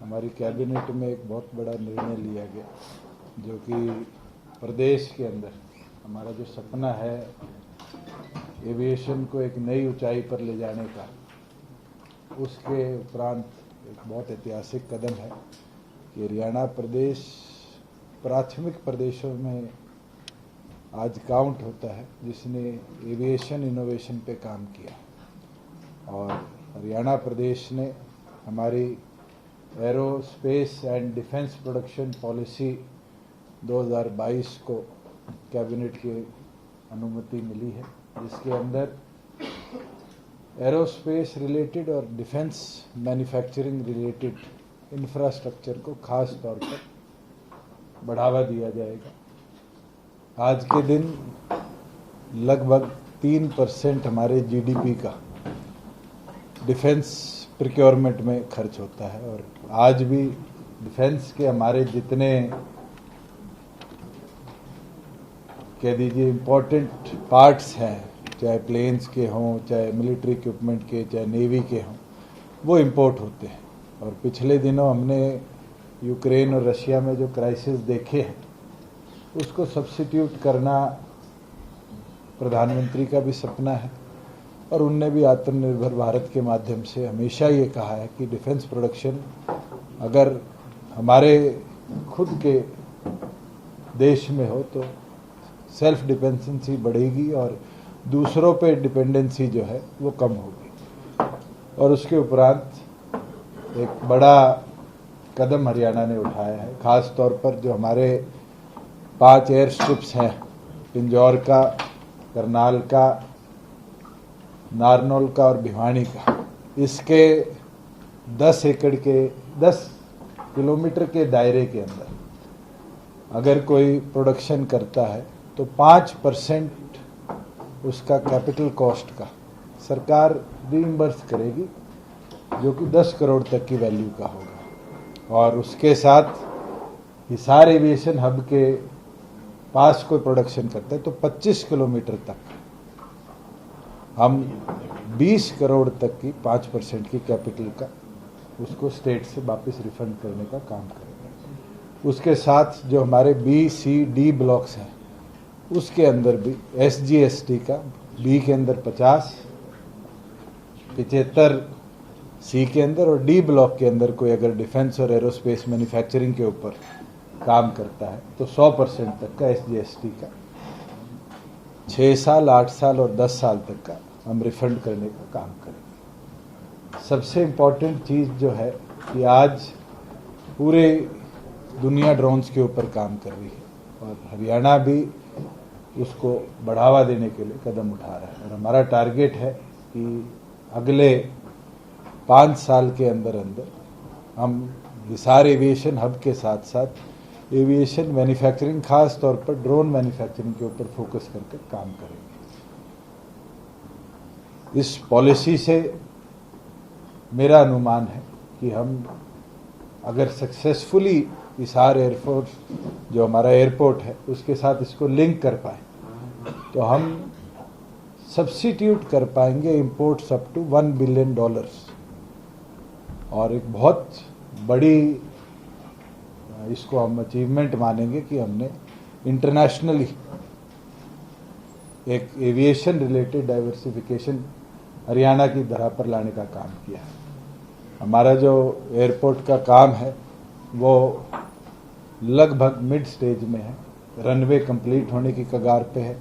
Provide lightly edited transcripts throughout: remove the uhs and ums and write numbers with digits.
हमारी कैबिनेट में एक बहुत बड़ा निर्णय लिया गया, जो कि प्रदेश के अंदर हमारा जो सपना है एविएशन को एक नई ऊंचाई पर ले जाने का, उसके उपरांत एक बहुत ऐतिहासिक कदम है कि हरियाणा प्रदेश प्राथमिक प्रदेशों में आज काउंट होता है जिसने एविएशन इनोवेशन पे काम किया। और हरियाणा प्रदेश ने हमारी aerospace and defence production policy 2022 को कैबिनेट की अनुमति मिली है, जिसके अंदर एरोस्पेस रिलेटेड और डिफेंस मैन्युफैक्चरिंग रिलेटेड इंफ्रास्ट्रक्चर को खास तौर पर बढ़ावा दिया जाएगा। आज के दिन लगभग 3% हमारे जीडीपी का डिफेंस प्रिक्योरमेंट में खर्च होता है, और आज भी डिफेंस के हमारे जितने कह दीजिए इम्पोर्टेंट पार्ट्स हैं, चाहे प्लेन्स के हों, चाहे मिलिट्री इक्विपमेंट के, चाहे नेवी के हों, वो इंपोर्ट होते हैं। और पिछले दिनों हमने यूक्रेन और रशिया में जो क्राइसिस देखे हैं, उसको सब्स्टिट्यूट करना प्रधानमंत्री का भी सपना है, और उनने भी आत्मनिर्भर भारत के माध्यम से हमेशा ये कहा है कि डिफेंस प्रोडक्शन अगर हमारे खुद के देश में हो तो सेल्फ डिपेंडेंसी बढ़ेगी और दूसरों पे डिपेंडेंसी जो है वो कम होगी। और उसके उपरांत एक बड़ा कदम हरियाणा ने उठाया है, खास तौर पर जो हमारे 5 एयर स्ट्रिप्स हैं, पिंजौर का, करनाल का, नारनौल का और भिवानी का, इसके 10 एकड़ के 10 किलोमीटर के दायरे के अंदर अगर कोई प्रोडक्शन करता है तो 5% उसका कैपिटल कॉस्ट का सरकार रीइंबर्स करेगी, जो कि 10 करोड़ तक की वैल्यू का होगा। और उसके साथ हिसार एविएशन हब के पास कोई प्रोडक्शन करता है तो 25 किलोमीटर तक हम 20 करोड़ तक की 5% की कैपिटल का उसको स्टेट से वापस रिफंड करने का काम करेंगे। उसके साथ जो हमारे बी, सी, डी ब्लॉक्स हैं, उसके अंदर भी SGST का बी के अंदर 50, 75 सी के अंदर, और डी ब्लॉक के अंदर कोई अगर डिफेंस और एरोस्पेस मैन्युफैक्चरिंग के ऊपर काम करता है तो 100% तक का SGST का 6 साल, 8 साल और 10 साल तक का हम रिफंड करने का काम करेंगे। सबसे इम्पॉर्टेंट चीज़ जो है कि आज पूरे दुनिया ड्रोन्स के ऊपर काम कर रही है, और हरियाणा भी उसको बढ़ावा देने के लिए कदम उठा रहा है। और हमारा टारगेट है कि अगले 5 साल के अंदर अंदर हम हिसार एविएशन हब के साथ साथ एविएशन मैन्युफैक्चरिंग, खास तौर पर ड्रोन मैन्युफैक्चरिंग के ऊपर फोकस करके काम करेंगे। इस पॉलिसी से मेरा अनुमान है कि हम अगर सक्सेसफुली हिसार एयरफोर्स जो हमारा एयरपोर्ट है उसके साथ इसको लिंक कर पाए तो हम सब्स्टिट्यूट कर पाएंगे इंपोर्ट्स अप टू $1 बिलियन, और एक बहुत बड़ी इसको हम अचीवमेंट मानेंगे कि हमने इंटरनेशनली एक एविएशन रिलेटेड डाइवर्सिफिकेशन हरियाणा की धरा पर लाने का काम किया है। हमारा जो एयरपोर्ट का काम है वो लगभग मिड स्टेज में है, रनवे कंप्लीट होने की कगार पे है,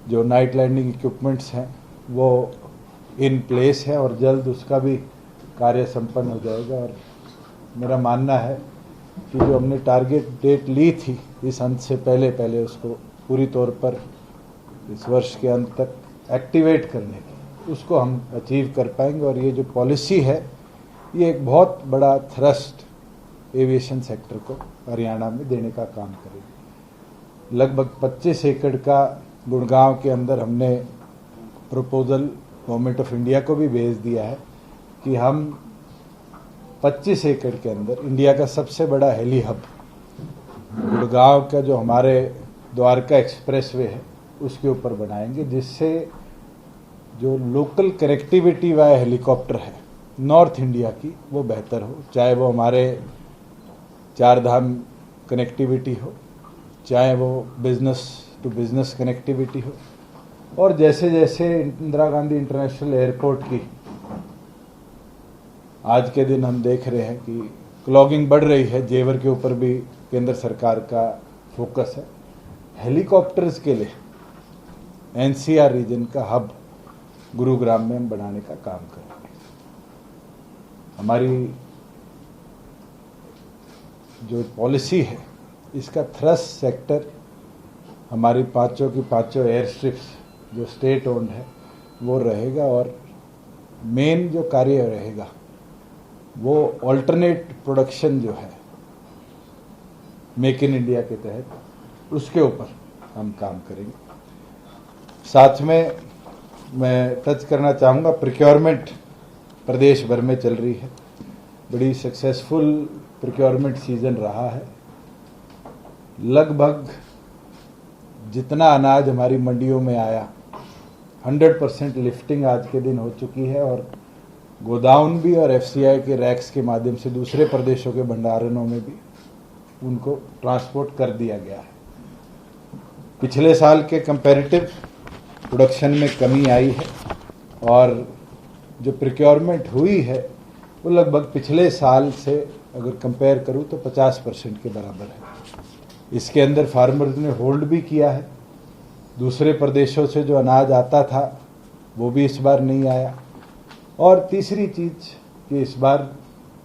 जो नाइट लैंडिंग इक्विपमेंट्स हैं वो इन प्लेस है और जल्द उसका भी कार्य संपन्न हो जाएगा। और मेरा मानना है कि जो हमने टारगेट डेट ली थी इस अंत से पहले उसको पूरी तौर पर इस वर्ष के अंत तक एक्टिवेट करने की, उसको हम अचीव कर पाएंगे। और ये जो पॉलिसी है ये एक बहुत बड़ा थ्रस्ट एविएशन सेक्टर को हरियाणा में देने का काम करेगी। लगभग 25 एकड़ का गुड़गांव के अंदर हमने प्रपोजल गवर्नमेंट ऑफ इंडिया को भी भेज दिया है कि हम 25 एकड़ के अंदर इंडिया का सबसे बड़ा हेली हब गुड़गांव का जो हमारे द्वारका एक्सप्रेसवे है उसके ऊपर बनाएंगे, जिससे जो लोकल कनेक्टिविटी वाया हेलीकॉप्टर है नॉर्थ इंडिया की वो बेहतर हो, चाहे वो हमारे चार धाम कनेक्टिविटी हो, चाहे वो बिजनेस टू बिजनेस कनेक्टिविटी हो, और जैसे जैसे इंदिरा गांधी इंटरनेशनल एयरपोर्ट की आज के दिन हम देख रहे हैं कि क्लॉगिंग बढ़ रही है, जेवर के ऊपर भी केंद्र सरकार का फोकस है। हेलीकॉप्टर्स के लिए एनसीआर रीजन का हब गुरुग्राम में हम बनाने का काम करेंगे। हमारी जो पॉलिसी है इसका थ्रस्ट सेक्टर हमारी पांचों की पांचों एयर स्ट्रिप्स जो स्टेट ओन्ड है वो रहेगा, और मेन जो कार्य रहेगा वो अल्टरनेट प्रोडक्शन जो है मेक इन इंडिया के तहत, उसके ऊपर हम काम करेंगे। साथ में मैं टच करना चाहूँगा, प्रोक्योरमेंट प्रदेश भर में चल रही है, बड़ी सक्सेसफुल प्रोक्योरमेंट सीजन रहा है। लगभग जितना अनाज हमारी मंडियों में आया 100% लिफ्टिंग आज के दिन हो चुकी है, और गोदाउन भी और एफसीआई के रैक्स के माध्यम से दूसरे प्रदेशों के भंडारणों में भी उनको ट्रांसपोर्ट कर दिया गया है। पिछले साल के कंपैरेटिव प्रोडक्शन में कमी आई है, और जो प्रोक्योरमेंट हुई है वो लगभग पिछले साल से अगर कंपेयर करूं तो 50% के बराबर है। इसके अंदर फार्मर्स ने होल्ड भी किया है, दूसरे प्रदेशों से जो अनाज आता था वो भी इस बार नहीं आया, और तीसरी चीज कि इस बार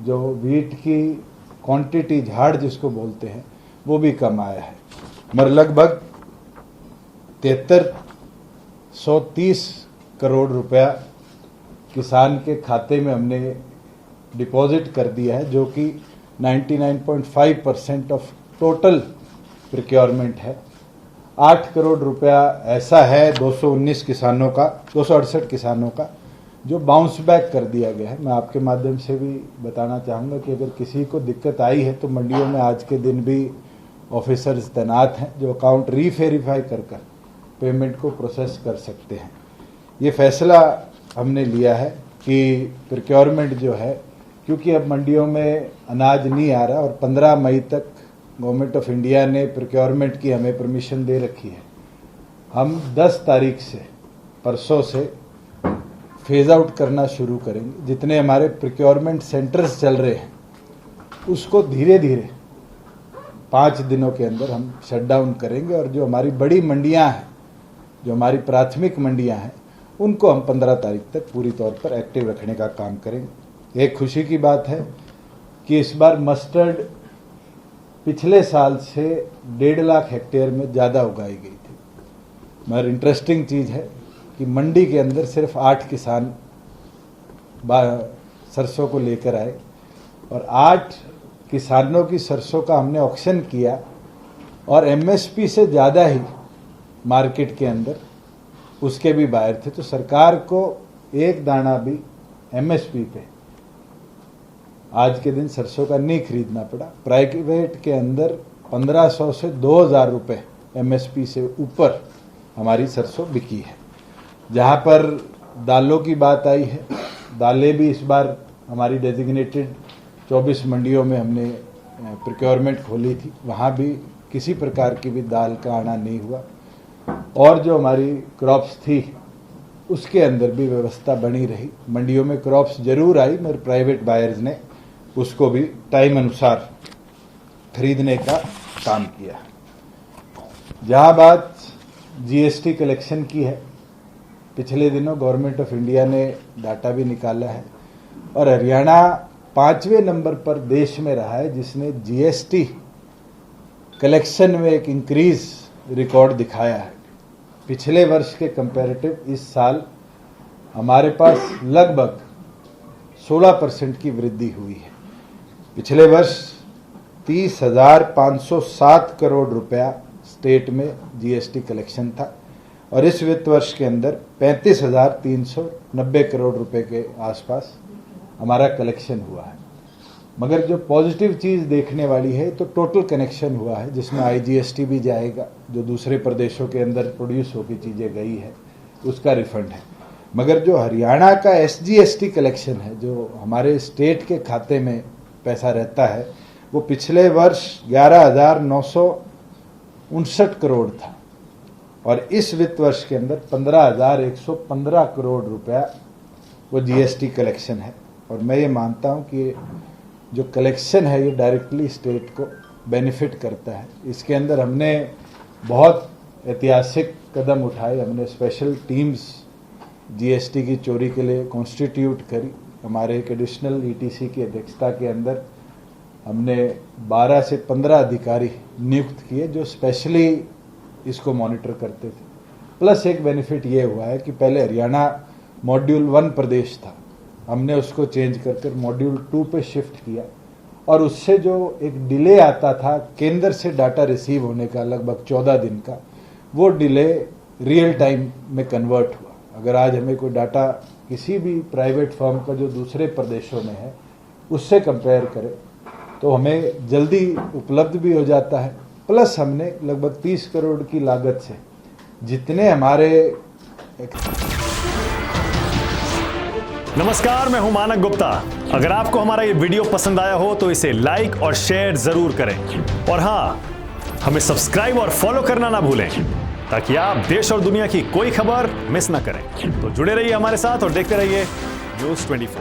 जो वीट की क्वांटिटी, झाड़ जिसको बोलते हैं, वो भी कम आया है। मगर लगभग 7330 करोड़ रुपया किसान के खाते में हमने डिपॉजिट कर दिया है, जो कि 99.5% ऑफ टोटल प्रोक्योरमेंट है। 8 करोड़ रुपया ऐसा है 268 किसानों का जो बाउंस बैक कर दिया गया है। मैं आपके माध्यम से भी बताना चाहूँगा कि अगर किसी को दिक्कत आई है तो मंडियों में आज के दिन भी ऑफिसर्स तैनात हैं जो अकाउंट रीवेरीफाई कर पेमेंट को प्रोसेस कर सकते हैं। ये फैसला हमने लिया है कि प्रोक्योरमेंट जो है, क्योंकि अब मंडियों में अनाज नहीं आ रहा और 15 मई तक गवर्नमेंट ऑफ इंडिया ने प्रोक्योरमेंट की हमें परमिशन दे रखी है, हम 10 तारीख से, परसों से फेज आउट करना शुरू करेंगे। जितने हमारे प्रोक्योरमेंट सेंटर्स चल रहे हैं उसको धीरे धीरे 5 दिनों के अंदर हम शट डाउन करेंगे, और जो हमारी बड़ी मंडियां हैं, जो हमारी प्राथमिक मंडियां हैं, उनको हम 15 तारीख तक पूरी तौर पर एक्टिव रखने का काम करेंगे। एक खुशी की बात है कि इस बार मस्टर्ड पिछले साल से 1.5 लाख हेक्टेयर में ज़्यादा उगाई गई थी। मगर इंटरेस्टिंग चीज़ है कि मंडी के अंदर सिर्फ 8 किसान सरसों को लेकर आए, और 8 किसानों की सरसों का हमने ऑक्शन किया, और एमएसपी से ज़्यादा ही मार्केट के अंदर उसके भी बायर थे। तो सरकार को एक दाना भी एमएसपी पे आज के दिन सरसों का नहीं खरीदना पड़ा। प्राइवेट के अंदर 1500 से 2000 रुपये एमएसपी से ऊपर हमारी सरसों बिकी है। जहाँ पर दालों की बात आई है, दालें भी इस बार हमारी डेजिग्नेटेड 24 मंडियों में हमने प्रोक्योरमेंट खोली थी, वहाँ भी किसी प्रकार की भी दाल का आना नहीं हुआ। और जो हमारी क्रॉप्स थी उसके अंदर भी व्यवस्था बनी रही। मंडियों में क्रॉप्स जरूर आई, मगर प्राइवेट बायर्स ने उसको भी टाइम अनुसार खरीदने का काम किया। जहाँ बात जीएसटी कलेक्शन की है, पिछले दिनों गवर्नमेंट ऑफ इंडिया ने डाटा भी निकाला है, और हरियाणा 5वें नंबर पर देश में रहा है जिसने जीएसटी कलेक्शन में एक इंक्रीज रिकॉर्ड दिखाया है। पिछले वर्ष के कंपैरेटिव इस साल हमारे पास लगभग 16% की वृद्धि हुई है। पिछले वर्ष 30,507 करोड़ रुपया स्टेट में जीएसटी कलेक्शन था, और इस वित्त वर्ष के अंदर 35,390 करोड़ रुपए के आसपास हमारा कलेक्शन हुआ है। मगर जो पॉजिटिव चीज़ देखने वाली है तो टोटल कनेक्शन हुआ है, जिसमें आईजीएसटी भी जाएगा, जो दूसरे प्रदेशों के अंदर प्रोड्यूस होकर चीज़ें गई है उसका रिफंड है। मगर जो हरियाणा का एसजीएसटी कलेक्शन है, जो हमारे स्टेट के खाते में पैसा रहता है, वो पिछले वर्ष 11,959 करोड़ था और इस वित्त वर्ष के अंदर 15,115 करोड़ रुपया वो जीएसटी कलेक्शन है। और मैं ये मानता हूँ कि जो कलेक्शन है ये डायरेक्टली स्टेट को बेनिफिट करता है। इसके अंदर हमने बहुत ऐतिहासिक कदम उठाए। हमने स्पेशल टीम्स जीएसटी की चोरी के लिए कॉन्स्टिट्यूट करी। हमारे एक एडिशनल ईटीसी की अध्यक्षता के अंदर हमने 12 से 15 अधिकारी नियुक्त किए जो स्पेशली इसको मॉनिटर करते थे। प्लस एक बेनिफिट ये हुआ है कि पहले हरियाणा मॉड्यूल 1 प्रदेश था, हमने उसको चेंज कर मॉड्यूल 2 पे शिफ्ट किया और उससे जो एक डिले आता था केंद्र से डाटा रिसीव होने का लगभग 14 दिन का, वो डिले रियल टाइम में कन्वर्ट हुआ। अगर आज हमें कोई डाटा किसी भी प्राइवेट फर्म का जो दूसरे प्रदेशों में है उससे कंपेयर करें तो हमें जल्दी उपलब्ध भी हो जाता है। प्लस हमने लगभग 30 करोड़ की लागत से जितने हमारे नमस्कार, मैं हूं मानक गुप्ता। अगर आपको हमारा ये वीडियो पसंद आया हो तो इसे लाइक और शेयर जरूर करें और हाँ, हमें सब्सक्राइब और फॉलो करना ना भूलें ताकि आप देश और दुनिया की कोई खबर मिस ना करें। तो जुड़े रहिए हमारे साथ और देखते रहिए न्यूज़ 24।